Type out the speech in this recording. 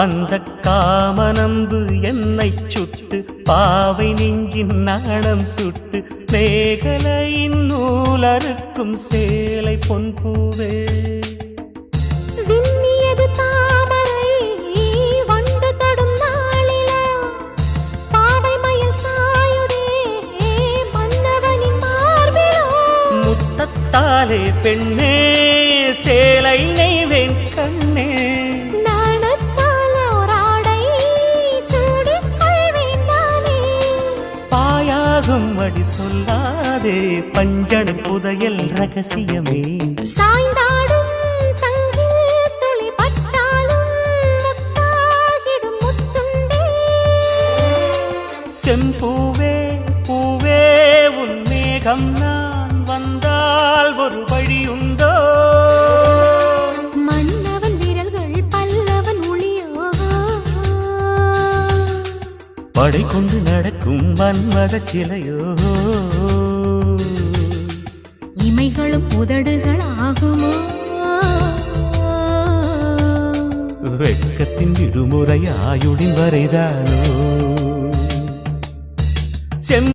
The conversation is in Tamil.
அந்த காமனம்பு என்னை சுட்டு பாவை நெஞ்சின் நாணம் சுட்டு மேகலையின் நூலறுக்கும் சேலை பொன்பூவே முத்தத்தாலே பெண்ணே சேலை நெய்வேன் கண்ணே பாயாகும் அடி சொல்லாதே பஞ்சண புதையல் ரகசியமே சாய்ந்தாடும் சங்கில் துளி பட்டாலும் முத்தாகிடும் முத்துண்டே செம்பூவே பூவே உன் மேகம் நான் வந்தால் ஒரு வழியுண்டோ மன்னவன் விரல்கள் பல்லவன் ஒளியோ படை கொண்டு நடக்கும் மன்மத சிலையோ இமைகளும் உதடுகள் ஆகுமோ வெட்கத்தின் விடுமுறை ஆயுடின் வரைதானோ